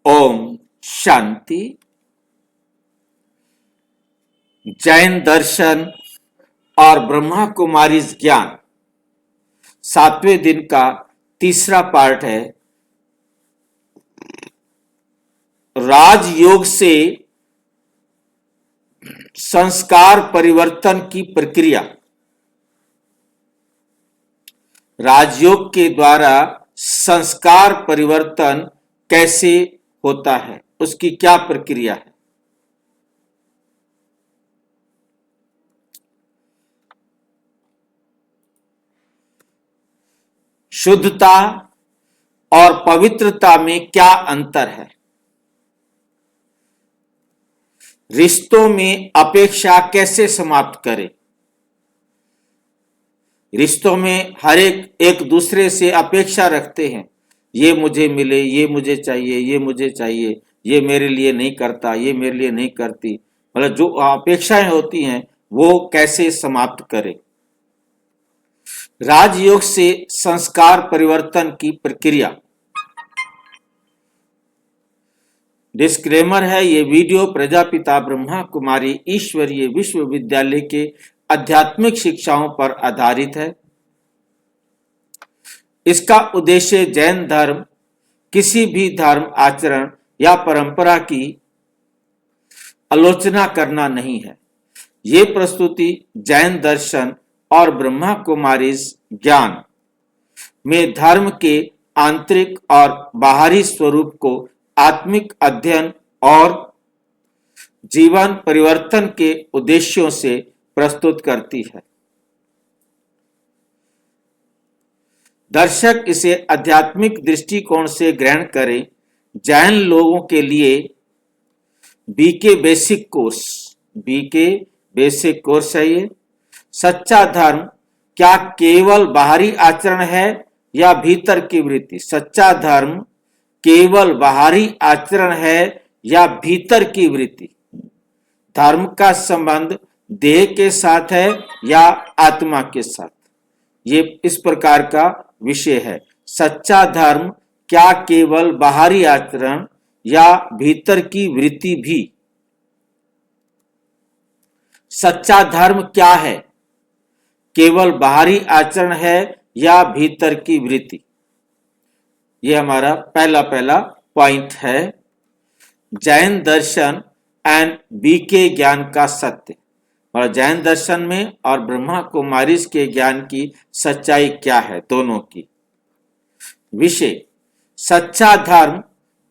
ओम शांति। जैन दर्शन और ब्रह्मा कुमारी ज्ञान 7वें दिन का तीसरा पार्ट है। राजयोग से संस्कार परिवर्तन की प्रक्रिया। राजयोग के द्वारा संस्कार परिवर्तन कैसे होता है, उसकी क्या प्रक्रिया है। शुद्धता और पवित्रता में क्या अंतर है। रिश्तों में अपेक्षा कैसे समाप्त करें। रिश्तों में हर एक दूसरे से अपेक्षा रखते हैं, ये मुझे मिले, ये मुझे चाहिए, ये मुझे चाहिए, ये मेरे लिए नहीं करता, ये मेरे लिए नहीं करती। मतलब जो अपेक्षाएं होती हैं वो कैसे समाप्त करें। राजयोग से संस्कार परिवर्तन की प्रक्रिया। डिस्क्लेमर है, ये वीडियो प्रजापिता ब्रह्मा कुमारी ईश्वरीय विश्वविद्यालय के आध्यात्मिक शिक्षाओं पर आधारित है। इसका उद्देश्य जैन धर्म, किसी भी धर्म आचरण या परंपरा की आलोचना करना नहीं है। ये प्रस्तुति जैन दर्शन और ब्रह्मा कुमारी ज्ञान में धर्म के आंतरिक और बाहरी स्वरूप को आत्मिक अध्ययन और जीवन परिवर्तन के उद्देश्यों से प्रस्तुत करती है। दर्शक इसे आध्यात्मिक दृष्टिकोण से ग्रहण करें। जैन लोगों के लिए बीके बेसिक कोर्स है ये। सच्चा धर्म क्या केवल बाहरी आचरण है या भीतर की वृत्ति। सच्चा धर्म केवल बाहरी आचरण है या भीतर की वृत्ति। धर्म का संबंध देह के साथ है या आत्मा के साथ। ये इस प्रकार का विषय है। सच्चा धर्म क्या केवल बाहरी आचरण या भीतर की वृत्ति भी। सच्चा धर्म क्या है, केवल बाहरी आचरण है या भीतर की वृत्ति। ये हमारा पहला पॉइंट है। जैन दर्शन एंड बीके ज्ञान का सत्य। और जैन दर्शन में और ब्रह्मा कुमारी के ज्ञान की सच्चाई क्या है, दोनों की। विषय, सच्चा धर्म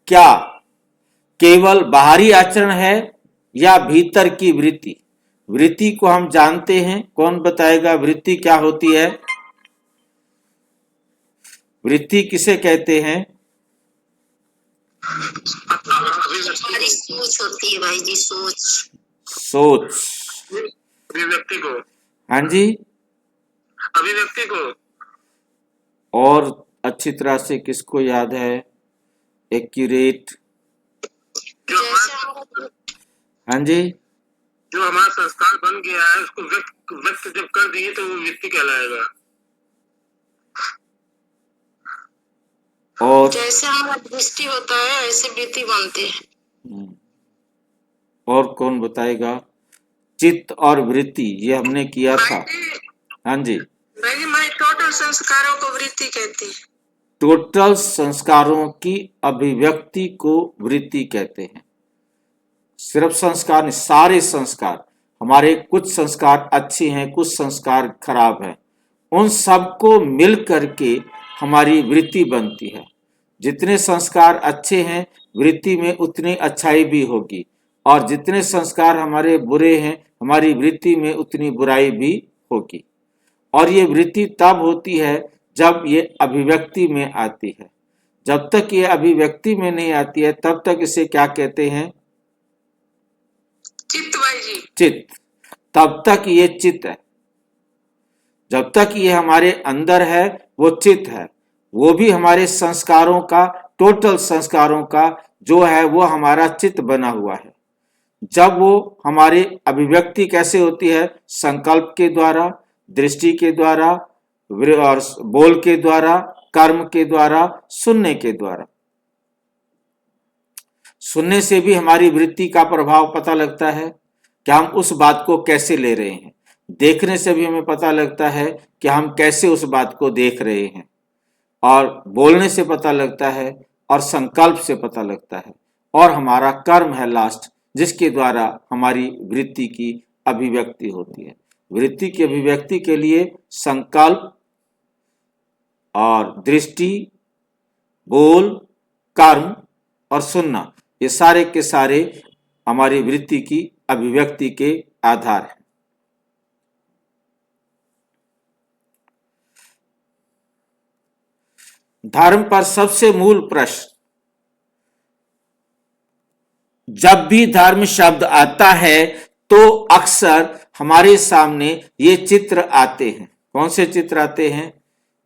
क्या केवल बाहरी आचरण है या भीतर की वृत्ति। वृत्ति को हम जानते हैं, कौन बताएगा वृत्ति क्या होती है। वृत्ति किसे कहते हैं। सोच होती है भाई जी, सोच। अभिव्यक्ति को। हाँ जी, अभिव्यक्ति को। और अच्छी तरह से किसको याद है, एक्यूरेट। हाँ जी, जो हमारा संस्कार बन गया है उसको व्यक्त जब कर दिए तो वो वृत्ति कहलाएगा। और जैसे हमारा दृष्टि होता है ऐसे वृत्ति बनती है। और कौन बताएगा। चित्त और वृत्ति, ये हमने किया था। हाँ जी, मैं टोटल संस्कारों को वृत्ति कहती है। टोटल संस्कारों की अभिव्यक्ति को वृत्ति कहते हैं। सिर्फ संस्कार नहीं, सारे संस्कार। हमारे कुछ संस्कार अच्छे हैं, कुछ संस्कार खराब हैं, उन सबको मिल करके हमारी वृत्ति बनती है। जितने संस्कार अच्छे हैं वृत्ति में उतनी अच्छाई भी होगी, और जितने संस्कार हमारे बुरे हैं हमारी वृत्ति में उतनी बुराई भी होगी। और ये वृत्ति तब होती है जब ये अभिव्यक्ति में आती है। जब तक ये अभिव्यक्ति में नहीं आती है तब तक इसे क्या कहते हैं, चित्त भाई जी। चित्त। तब तक ये चित्त है। जब तक ये हमारे अंदर है वो चित्त है। वो भी हमारे संस्कारों का, टोटल संस्कारों का जो है वो हमारा चित्त बना हुआ है। जब वो हमारी अभिव्यक्ति कैसे होती है, संकल्प के द्वारा, दृष्टि के द्वारा, और बोल के द्वारा, कर्म के द्वारा, सुनने के द्वारा। सुनने से भी हमारी वृत्ति का प्रभाव पता लगता है कि हम उस बात को कैसे ले रहे हैं। देखने से भी हमें पता लगता है कि हम कैसे उस बात को देख रहे हैं, और बोलने से पता लगता है, और संकल्प से पता लगता है, और हमारा कर्म है लास्ट, जिसके द्वारा हमारी वृत्ति की अभिव्यक्ति होती है। वृत्ति की अभिव्यक्ति के लिए संकल्प और दृष्टि, बोल, कर्म और सुनना, ये सारे के सारे हमारी वृत्ति की अभिव्यक्ति के आधार हैं। धर्म पर सबसे मूल प्रश्न, जब भी धर्म शब्द आता है तो अक्सर हमारे सामने ये चित्र आते हैं। कौन से चित्र आते हैं?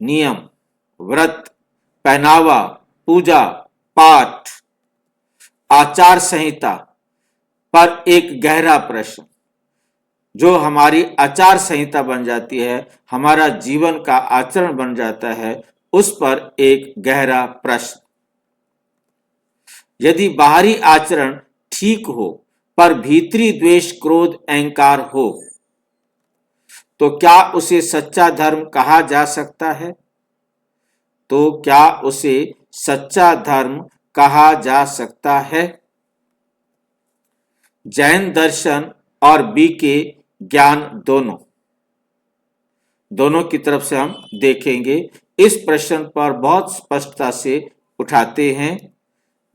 नियम, व्रत, पहनावा, पूजा पाठ, आचार संहिता पर एक गहरा प्रश्न, जो हमारी आचार संहिता बन जाती है, हमारा जीवन का आचरण बन जाता है, उस पर एक गहरा प्रश्न। यदि बाहरी आचरण ठीक हो पर भीतरी द्वेष, क्रोध, अहंकार हो, तो क्या उसे सच्चा धर्म कहा जा सकता है? तो क्या उसे सच्चा धर्म कहा जा सकता है? जैन दर्शन और बीके ज्ञान दोनों की तरफ से हम देखेंगे। इस प्रश्न पर बहुत स्पष्टता से उठाते हैं।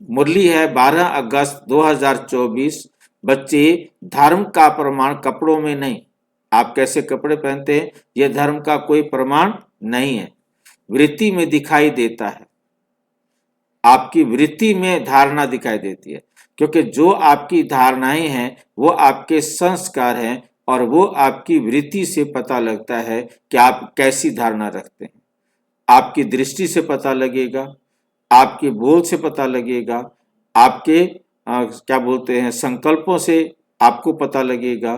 मुरली है 12 अगस्त 2024। बच्चे, धर्म का प्रमाण कपड़ों में नहीं, आप कैसे कपड़े पहनते हैं, यह धर्म का कोई प्रमाण नहीं है, वृत्ति में दिखाई देता है। आपकी वृत्ति में धारणा दिखाई देती है, क्योंकि जो आपकी धारणाएं हैं वो आपके संस्कार हैं, और वो आपकी वृत्ति से पता लगता है कि आप कैसी धारणा रखते हैं। आपकी दृष्टि से पता लगेगा, आपके बोल से पता लगेगा, आपके क्या बोलते हैं संकल्पों से आपको पता लगेगा,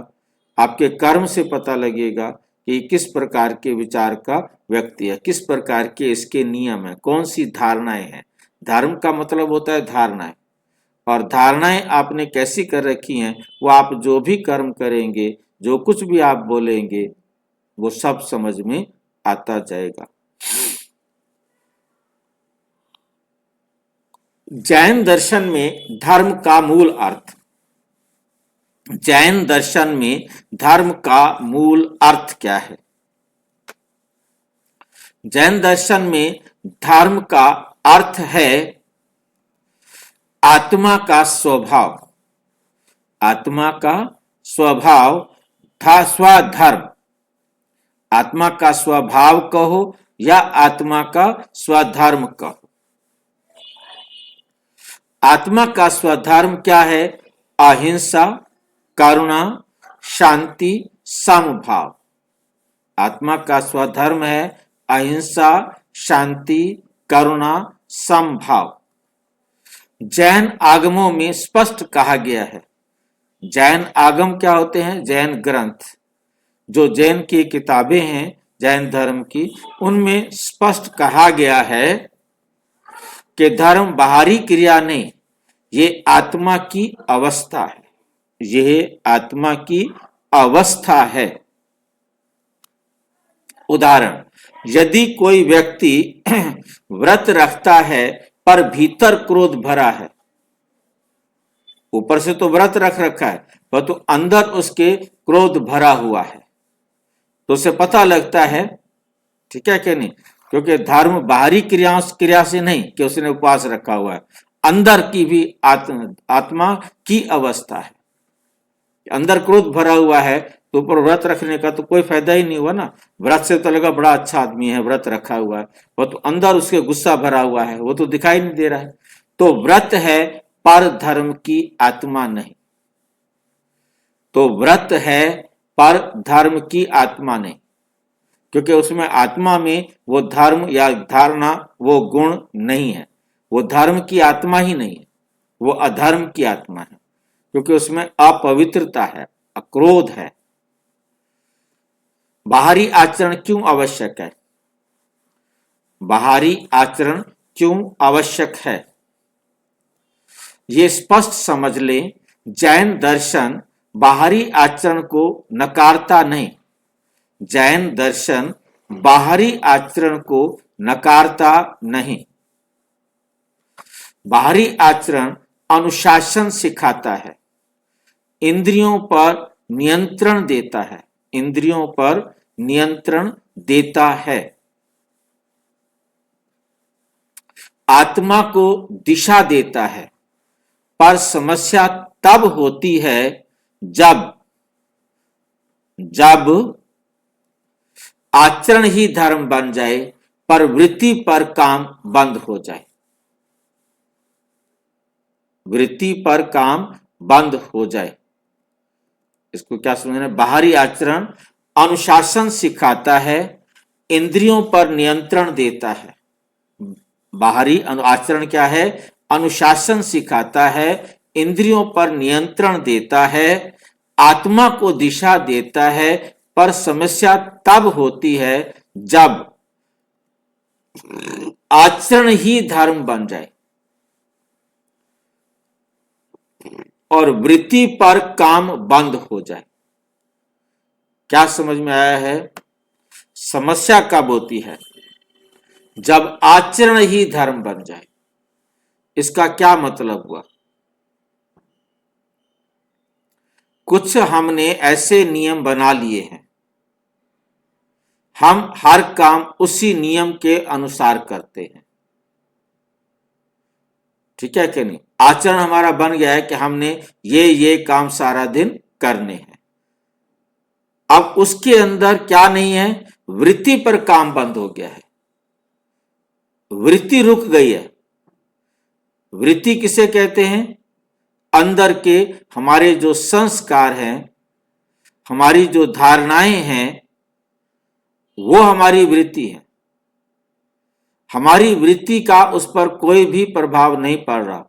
आपके कर्म से पता लगेगा कि किस प्रकार के विचार का व्यक्ति है, किस प्रकार के इसके नियम है, कौन सी धारणाएं हैं। धर्म का मतलब होता है धारणाएं, और धारणाएं आपने कैसी कर रखी हैं, वो आप जो भी कर्म करेंगे, जो कुछ भी आप बोलेंगे, वो सब समझ में आता जाएगा। जैन दर्शन में धर्म का मूल अर्थ, जैन दर्शन में धर्म का मूल अर्थ क्या है? जैन दर्शन में धर्म का अर्थ है आत्मा का स्वभाव, आत्मा का स्वभाव था स्वधर्म। आत्मा का स्वभाव कहो या आत्मा का स्वधर्म कहो। आत्मा का स्वधर्म क्या है? अहिंसा, करुणा, शांति, समभाव। आत्मा का स्वधर्म है अहिंसा, शांति, करुणा, समभाव। जैन आगमों में स्पष्ट कहा गया है। जैन आगम क्या होते हैं? जैन ग्रंथ, जो जैन की किताबें हैं जैन धर्म की, उनमें स्पष्ट कहा गया है कि धर्म बाहरी क्रिया नहीं, ये आत्मा की अवस्था है, यह आत्मा की अवस्था है। उदाहरण, यदि कोई व्यक्ति व्रत रखता है पर भीतर क्रोध भरा है, ऊपर से तो व्रत रख रखा है परंतु तो अंदर उसके क्रोध भरा हुआ है, तो उसे पता लगता है, ठीक है कि नहीं? क्योंकि धर्म बाहरी क्रिया से नहीं कि उसने उपवास रखा हुआ है, अंदर की भी आत्मा की अवस्था है। अंदर क्रोध भरा हुआ है तो ऊपर व्रत रखने का तो कोई फायदा ही नहीं हुआ ना। व्रत से तो लगा बड़ा अच्छा आदमी है, व्रत रखा हुआ है, वो तो अंदर उसके गुस्सा भरा हुआ है, वो तो दिखाई नहीं दे रहा है। तो व्रत है पर धर्म की आत्मा नहीं, तो व्रत है पर धर्म की आत्मा नहीं, क्योंकि उसमें आत्मा में वो धर्म या धारणा, वो गुण नहीं है, वो धर्म की आत्मा ही नहीं है, वो अधर्म की आत्मा है, क्योंकि उसमें अपवित्रता है, अक्रोध है। बाहरी आचरण क्यों आवश्यक है? बाहरी आचरण क्यों आवश्यक है? ये स्पष्ट समझ लें, जैन दर्शन बाहरी आचरण को नकारता नहीं। जैन दर्शन बाहरी आचरण को नकारता नहीं। बाहरी आचरण अनुशासन सिखाता है, इंद्रियों पर नियंत्रण देता है, इंद्रियों पर नियंत्रण देता है, आत्मा को दिशा देता है। पर समस्या तब होती है जब आचरण ही धर्म बन जाए पर वृत्ति पर काम बंद हो जाए। वृत्ति पर काम बंद हो जाए। इसको क्या समझना है? बाहरी आचरण अनुशासन सिखाता है, इंद्रियों पर नियंत्रण देता है। बाहरी आचरण क्या है? अनुशासन सिखाता है, इंद्रियों पर नियंत्रण देता है, आत्मा को दिशा देता है। पर समस्या तब होती है जब आचरण ही धर्म बन जाए और वृत्ति पर काम बंद हो जाए। क्या समझ में आया है? समस्या कब होती है? जब आचरण ही धर्म बन जाए। इसका क्या मतलब हुआ? कुछ हमने ऐसे नियम बना लिए हैं, हम हर काम उसी नियम के अनुसार करते हैं। ठीक है कि नहीं? आचरण हमारा बन गया है कि हमने ये काम सारा दिन करने हैं। अब उसके अंदर क्या नहीं है? वृत्ति पर काम बंद हो गया है, वृत्ति रुक गई है। वृत्ति किसे कहते हैं? अंदर के हमारे जो संस्कार हैं, हमारी जो धारणाएं हैं, वो हमारी वृत्ति है। हमारी वृत्ति का उस पर कोई भी प्रभाव नहीं पड़ रहा।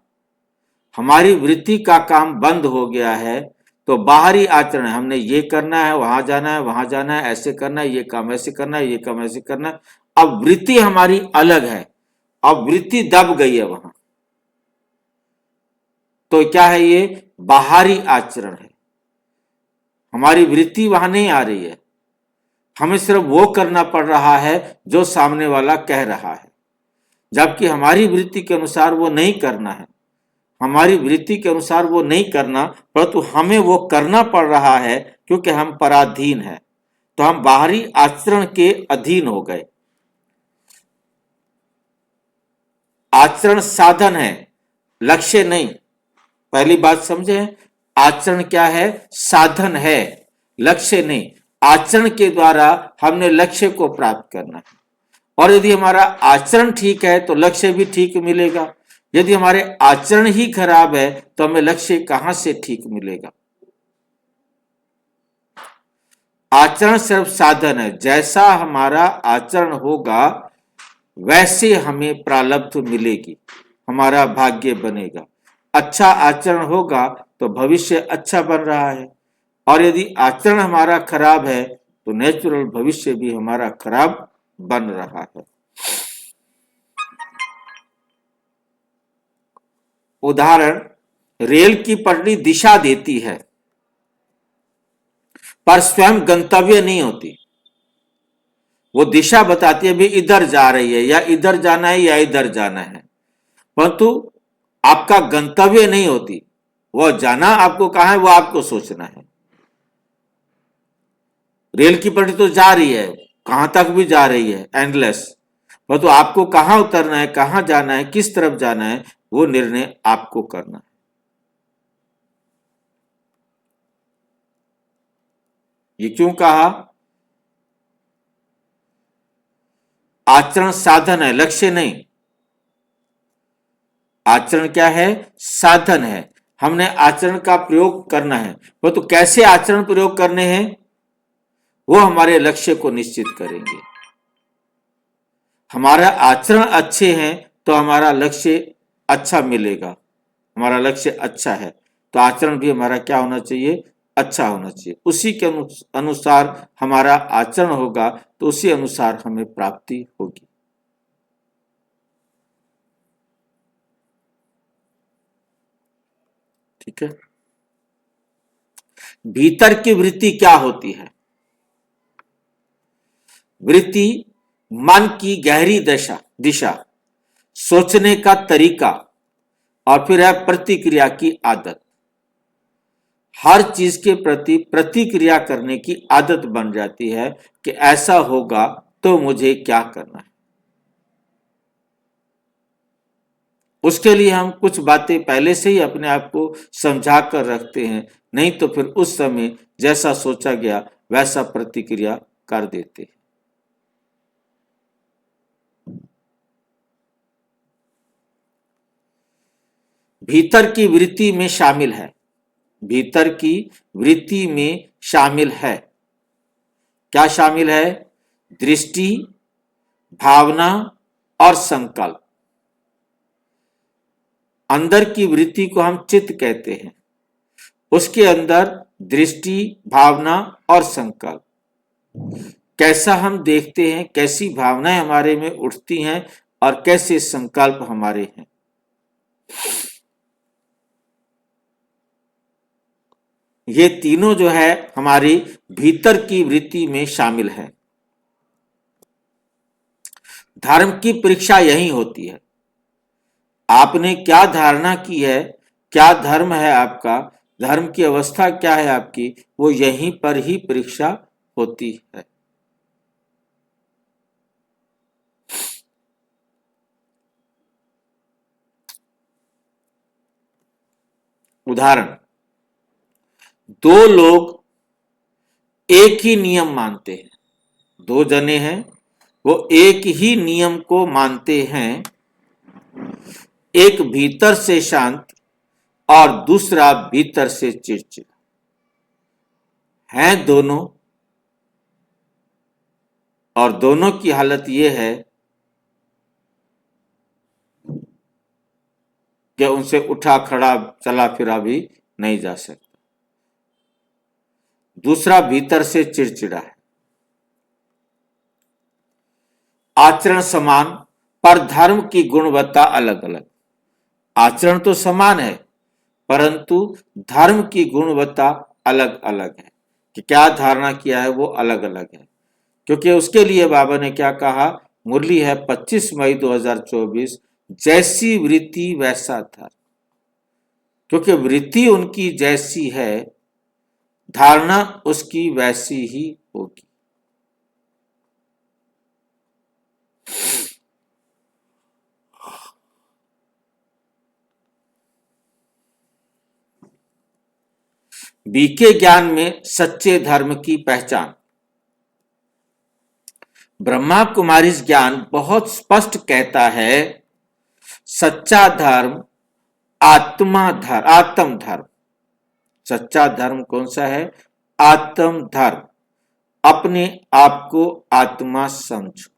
हमारी वृत्ति का काम बंद हो गया है तो बाहरी आचरण है, हमने ये करना है, वहां जाना है, वहां जाना है, ऐसे करना है, ये काम ऐसे करना है, ये काम ऐसे करना है। अब वृत्ति हमारी अलग है, अब वृत्ति दब गई है वहां। तो क्या है? ये बाहरी आचरण है। हमारी वृत्ति वहां नहीं आ रही है, हमें सिर्फ वो करना पड़ रहा है जो सामने वाला कह रहा है, जबकि हमारी वृत्ति के अनुसार वो नहीं करना है। हमारी वृत्ति के अनुसार वो नहीं करना, परंतु हमें वो करना पड़ रहा है क्योंकि हम पराधीन हैं। तो हम बाहरी आचरण के अधीन हो गए। आचरण साधन है, लक्ष्य नहीं। पहली बात समझे, आचरण क्या है? साधन है, लक्ष्य नहीं। आचरण के द्वारा हमने लक्ष्य को प्राप्त करना है, और यदि हमारा आचरण ठीक है तो लक्ष्य भी ठीक मिलेगा। यदि हमारे आचरण ही खराब है तो हमें लक्ष्य कहां से ठीक मिलेगा? आचरण सिर्फ साधन है। जैसा हमारा आचरण होगा वैसे हमें प्रारब्ध मिलेगी, हमारा भाग्य बनेगा। अच्छा आचरण होगा तो भविष्य अच्छा बन रहा है, और यदि आचरण हमारा खराब है तो नेचुरल भविष्य भी हमारा खराब बन रहा है। उदाहरण, रेल की पटरी दिशा देती है पर स्वयं गंतव्य नहीं होती। वो दिशा बताती है भी इधर जा रही है, या इधर जाना है या इधर जाना है, परंतु आपका गंतव्य नहीं होती। वो जाना आपको कहां है वो आपको सोचना है। रेल की पटरी तो जा रही है, कहां तक भी जा रही है, एंडलेस, परंतु आपको कहां उतरना है, कहां जाना है, किस तरफ जाना है, वो निर्णय आपको करना है। ये क्यों कहा? आचरण साधन है, लक्ष्य नहीं। आचरण क्या है? साधन है। हमने आचरण का प्रयोग करना है, परंतु कैसे आचरण प्रयोग करने हैं वो हमारे लक्ष्य को निश्चित करेंगे। हमारा आचरण अच्छे हैं तो हमारा लक्ष्य अच्छा मिलेगा। हमारा लक्ष्य अच्छा है तो आचरण भी हमारा क्या होना चाहिए? अच्छा होना चाहिए। उसी के अनुसार हमारा आचरण होगा तो उसी अनुसार हमें प्राप्ति होगी। ठीक है। भीतर की वृत्ति क्या होती है? वृत्ति मन की गहरी दिशा, सोचने का तरीका और फिर है प्रतिक्रिया की आदत। हर चीज के प्रति प्रतिक्रिया करने की आदत बन जाती है कि ऐसा होगा तो मुझे क्या करना है। उसके लिए हम कुछ बातें पहले से ही अपने आप को समझा कर रखते हैं, नहीं तो फिर उस समय जैसा सोचा गया वैसा प्रतिक्रिया कर देते हैं। भीतर की वृत्ति में शामिल है, भीतर की वृत्ति में शामिल है। क्या शामिल है? दृष्टि, भावना और संकल्प। अंदर की वृत्ति को हम चित्त कहते हैं, उसके अंदर दृष्टि, भावना और संकल्प। कैसा हम देखते हैं, कैसी भावनाएं हमारे में उठती हैं और कैसे संकल्प हमारे हैं। ये तीनों जो है हमारी भीतर की वृत्ति में शामिल है। धर्म की परीक्षा यही होती है। आपने क्या धारणा की है, क्या धर्म है आपका, धर्म की अवस्था क्या है आपकी, वो यहीं पर ही परीक्षा होती है। उदाहरण, दो लोग एक ही नियम मानते हैं, दो जने हैं, वो एक ही नियम को मानते हैं। एक भीतर से शांत और दूसरा भीतर से चिड़चिड़ा हैं दोनों, और दोनों की हालत यह है कि उनसे उठा खड़ा चला फिरा भी नहीं जा सकता। दूसरा भीतर से चिड़चिड़ा है। आचरण समान पर धर्म की गुणवत्ता अलग अलग। आचरण तो समान है परंतु धर्म की गुणवत्ता अलग अलग है कि क्या धारणा किया है वो अलग अलग है। क्योंकि उसके लिए बाबा ने क्या कहा, मुरली है 25 मई 2024, जैसी वृत्ति वैसा धर्म। क्योंकि वृत्ति उनकी जैसी है, धारणा उसकी वैसी ही होगी। बीके ज्ञान में सच्चे धर्म की पहचान। ब्रह्मा कुमारी ज्ञान बहुत स्पष्ट कहता है, सच्चा धर्म आत्म धर्म। सच्चा धर्म कौन सा है? आत्म धर्म। अपने आप को आत्मा समझो,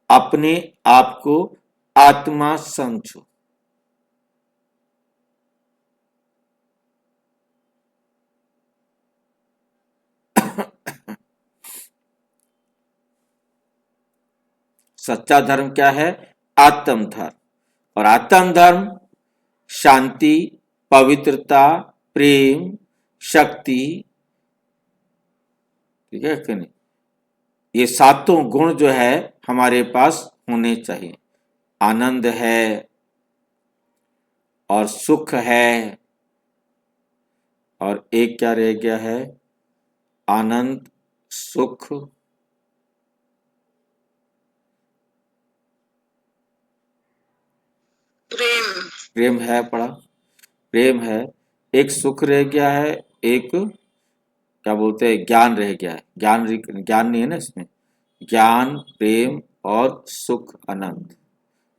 अपने आप को आत्मा समझो। सच्चा धर्म क्या है? आत्म धर्म। और आत्म धर्म शांति, पवित्रता, प्रेम, शक्ति, ठीक है कि नहीं, ये सातों गुण जो है हमारे पास होने चाहिए। आनंद है और सुख है, और एक क्या रह गया है? आनंद, सुख, प्रेम है, पढ़ा, प्रेम है। एक सुख रह गया है, एक क्या बोलते हैं, ज्ञान रह गया है। ज्ञान नहीं है ना इसमें। ज्ञान, प्रेम और सुख, आनंद।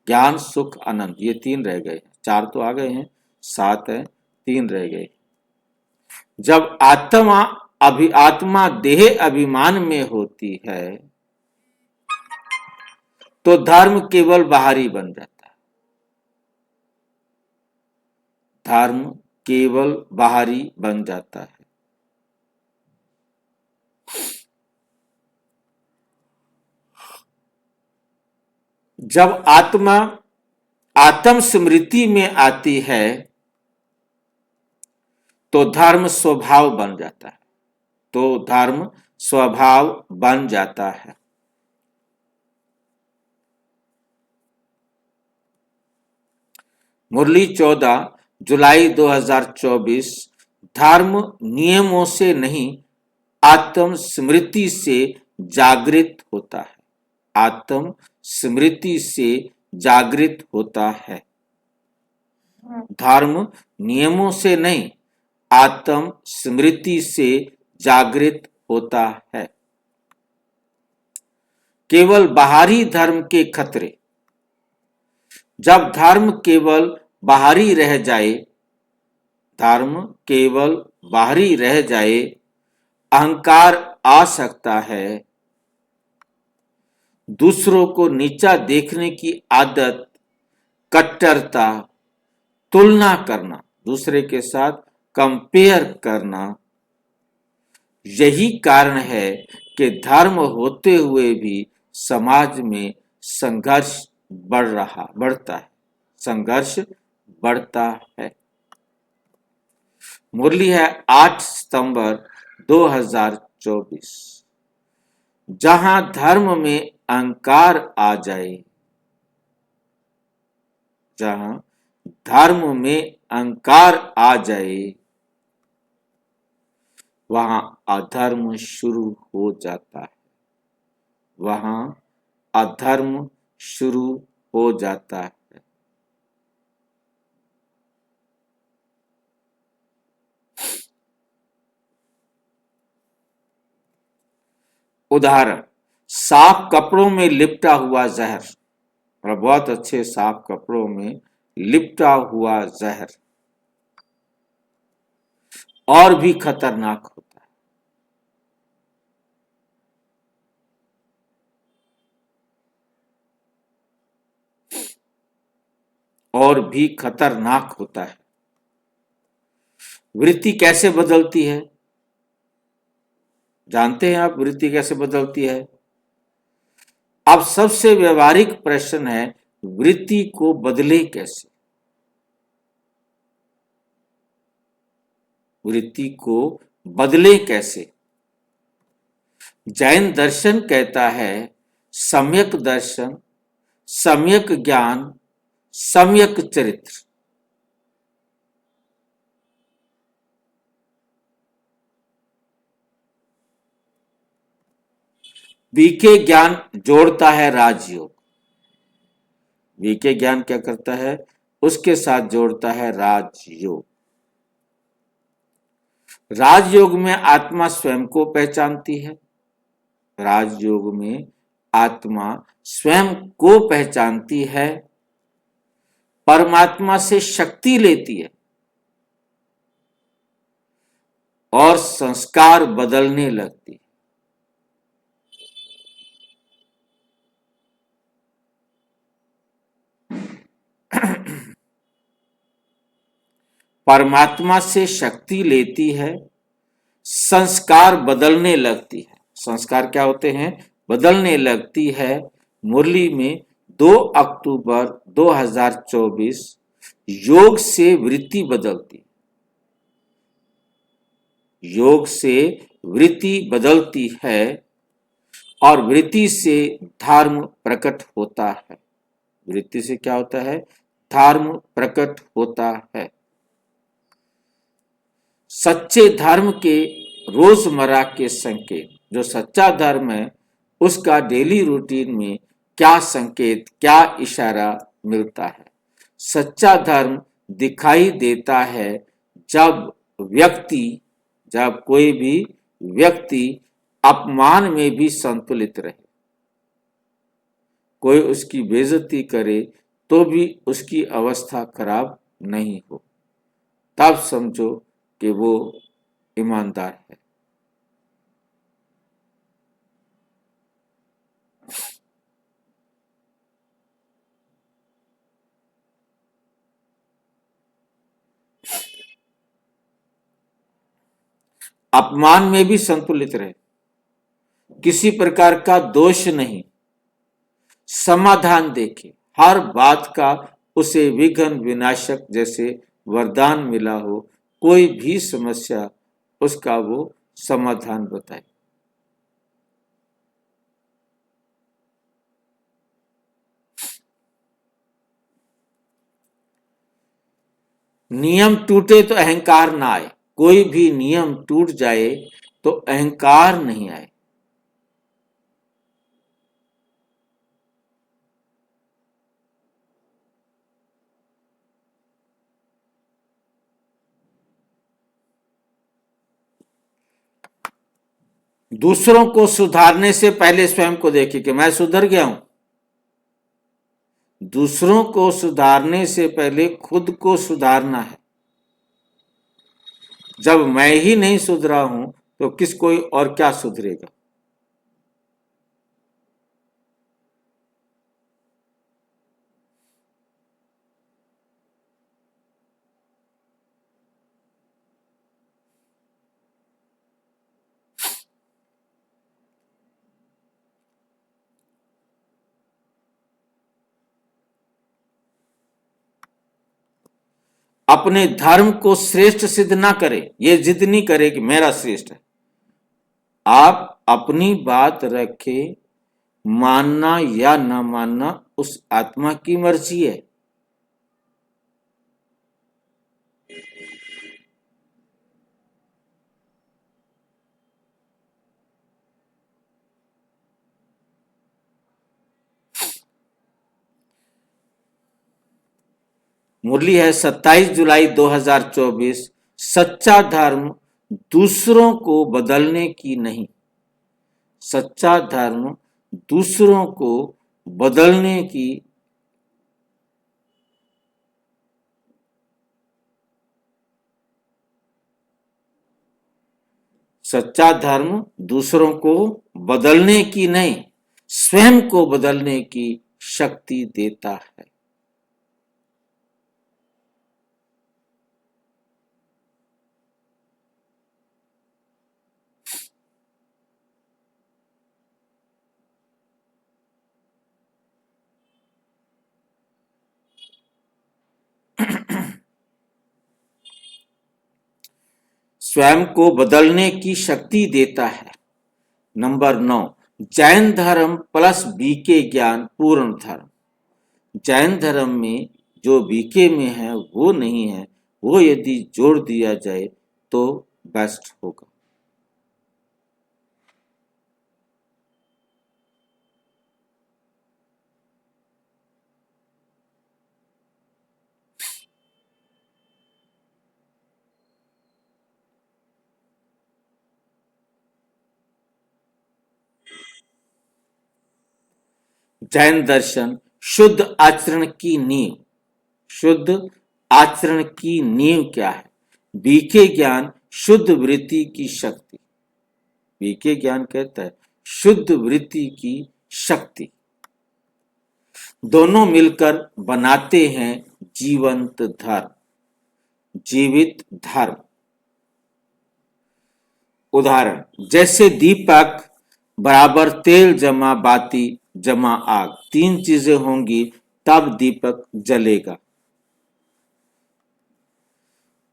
ज्ञान, सुख, आनंद, ये तीन रह गए। चार तो आ गए हैं, सात है, तीन रह गए। जब आत्मा देह अभिमान में होती है तो धर्म केवल बाहरी बन जाता है। धर्म केवल बाहरी बन जाता है। जब आत्मा आत्म स्मृति में आती है तो धर्म स्वभाव बन जाता है। तो धर्म स्वभाव बन जाता है। मुरली 14 जुलाई 2024। धर्म नियमों से नहीं, आत्म स्मृति से जागृत होता है। आत्म स्मृति से जागृत होता है। धर्म नियमों से नहीं, आत्म स्मृति से जागृत होता है। केवल बाहरी धर्म के खतरे। जब धर्म केवल बाहरी रह जाए, धर्म केवल बाहरी रह जाए, अहंकार आ सकता है। दूसरों को नीचा देखने की आदत, कट्टरता, तुलना करना, दूसरे के साथ कंपेयर करना, यही कारण है कि धर्म होते हुए भी समाज में संघर्ष बढ़ता है। संघर्ष बढ़ता है। मुरली है 8 सितंबर 2024। जहां धर्म में अहंकार आ जाए, जहां धर्म में अहंकार आ जाए, वहां अधर्म शुरू हो जाता है। वहां अधर्म शुरू हो जाता है। उदाहरण, साफ कपड़ों में लिपटा हुआ जहर, और बहुत अच्छे साफ कपड़ों में लिपटा हुआ जहर और भी खतरनाक होता है। और भी खतरनाक होता है। वृत्ति कैसे बदलती है? जानते हैं आप वृत्ति कैसे बदलती है? अब सबसे व्यवहारिक प्रश्न है, वृत्ति को बदले कैसे? वृत्ति को बदले कैसे? जैन दर्शन कहता है, सम्यक दर्शन, सम्यक ज्ञान, सम्यक चरित्र। बीके ज्ञान जोड़ता है राजयोग। बीके ज्ञान क्या करता है? उसके साथ जोड़ता है राजयोग। राजयोग में आत्मा स्वयं को पहचानती है। राजयोग में आत्मा स्वयं को पहचानती है, परमात्मा से शक्ति लेती है और संस्कार बदलने लगती है। परमात्मा से शक्ति लेती है, संस्कार बदलने लगती है। संस्कार क्या होते हैं? बदलने लगती है। मुरली में 2 अक्टूबर 2024, योग से वृत्ति बदलती। योग से वृत्ति बदलती है और वृत्ति से धर्म प्रकट होता है। वृत्ति से क्या होता है? धर्म प्रकट होता है। सच्चे धर्म के रोजमर्रा के संकेत, जो सच्चा धर्म है उसका डेली रूटीन में क्या संकेत, क्या इशारा मिलता है? सच्चा धर्म दिखाई देता है जब कोई भी व्यक्ति अपमान में भी संतुलित रहे। कोई उसकी बेइज्जती करे तो भी उसकी अवस्था खराब नहीं हो, तब समझो कि वो ईमानदार है। अपमान में भी संतुलित रहे, किसी प्रकार का दोष नहीं, समाधान देखे, हर बात का उसे विघ्न विनाशक जैसे वरदान मिला हो कोई भी समस्या उसका वो समाधान बताए। नियम टूटे तो अहंकार ना आए। कोई भी नियम टूट जाए तो अहंकार नहीं आए। दूसरों को सुधारने से पहले स्वयं को देखें कि मैं सुधर गया हूं। दूसरों को सुधारने से पहले खुद को सुधारना है। जब मैं ही नहीं सुधरा हूं तो किस कोई और क्या सुधरेगा। अपने धर्म को श्रेष्ठ सिद्ध ना करे, ये जिद नहीं करे कि मेरा श्रेष्ठ है। आप अपनी बात रखे, मानना या न मानना उस आत्मा की मर्जी है। मुरली है 27 जुलाई 2024। सच्चा धर्म दूसरों को बदलने की नहीं। सच्चा धर्म दूसरों को बदलने की सच्चा धर्म दूसरों को बदलने की नहीं, स्वयं को बदलने की शक्ति देता है। स्वयं को बदलने की शक्ति देता है। नंबर 9, जैन धर्म प्लस बीके ज्ञान पूर्ण धर्म। जैन धर्म में जो बीके में है वो नहीं है, वो यदि जोड़ दिया जाए तो बेस्ट होगा। जैन दर्शन शुद्ध आचरण की नींव। शुद्ध आचरण की नींव क्या है? बीके ज्ञान शुद्ध वृत्ति की शक्ति। बीके ज्ञान कहता है शुद्ध वृत्ति की शक्ति। दोनों मिलकर बनाते हैं जीवंत धर्म, जीवित धर्म। उदाहरण, जैसे दीपक बराबर तेल जमा बाती जमा आग, तीन चीजें होंगी तब दीपक जलेगा।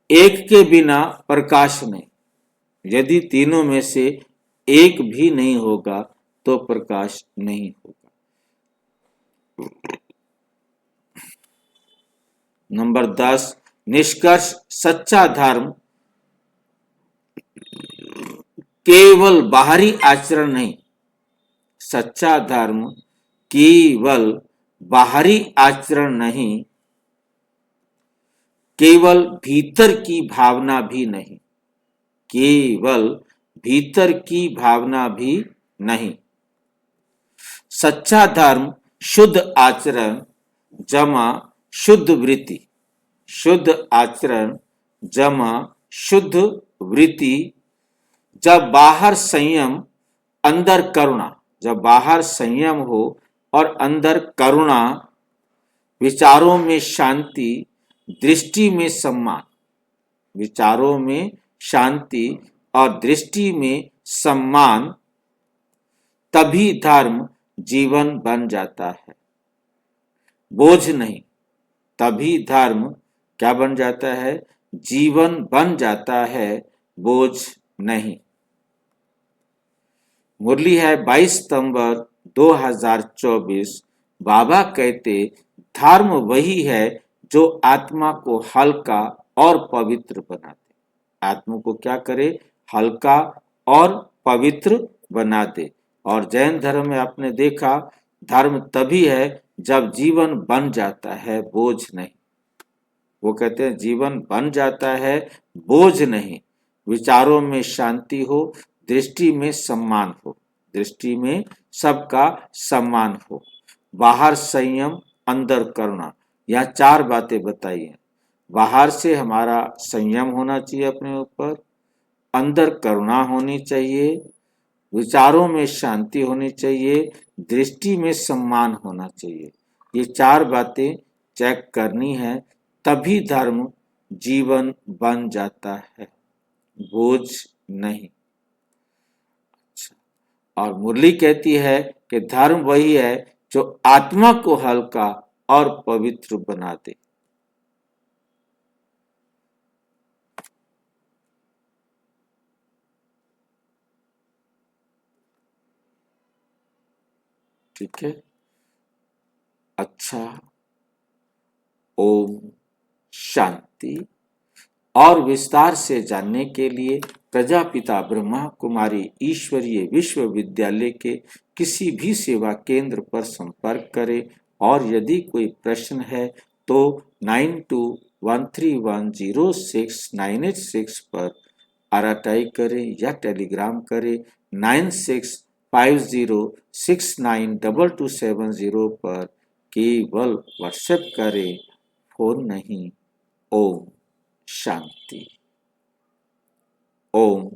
एक के बिना प्रकाश नहीं। यदि तीनों में से एक भी नहीं होगा तो प्रकाश नहीं होगा। नंबर 10, निष्कर्ष सच्चा धर्म केवल बाहरी आचरण नहीं। सच्चा धर्म केवल बाहरी आचरण नहीं, केवल भीतर की भावना भी नहीं। केवल भीतर की भावना भी नहीं। सच्चा धर्म शुद्ध आचरण जमा शुद्ध वृत्ति। शुद्ध आचरण जमा शुद्ध वृत्ति। जब बाहर संयम अंदर करुणा, जब बाहर संयम हो और अंदर करुणा, विचारों में शांति, दृष्टि में सम्मान। विचारों में शांति और दृष्टि में सम्मान, तभी धर्म जीवन बन जाता है, बोझ नहीं। तभी धर्म क्या बन जाता है? जीवन बन जाता है बोझ नहीं। मुरली है 22 सितंबर 2024। बाबा कहते धर्म वही है जो आत्मा को हल्का और पवित्र बना दे। आत्मा को क्या करे? हल्का और पवित्र बना दे। और जैन धर्म में आपने देखा धर्म तभी है जब जीवन बन जाता है बोझ नहीं। वो कहते हैं जीवन बन जाता है बोझ नहीं, विचारों में शांति हो, दृष्टि में सम्मान हो, दृष्टि में सबका सम्मान हो, बाहर संयम अंदर करुणा। यहाँ 4 बातें बताई हैं। बाहर से हमारा संयम होना चाहिए अपने ऊपर, अंदर करुणा होनी चाहिए, विचारों में शांति होनी चाहिए, दृष्टि में सम्मान होना चाहिए। ये 4 बातें चेक करनी है, तभी धर्म जीवन बन जाता है, बोझ नहीं। और मुरली कहती है कि धर्म वही है जो आत्मा को हल्का और पवित्र बना दे। ठीक है, अच्छा, ओम शांति। और विस्तार से जानने के लिए प्रजापिता ब्रह्मा कुमारी ईश्वरीय विश्वविद्यालय के किसी भी सेवा केंद्र पर संपर्क करें। और यदि कोई प्रश्न है तो 9213106986 पर आरटीआई करें या टेलीग्राम करें 9650692270 पर केवल व्हाट्सएप करें, फोन नहीं। ओम शांति। ओम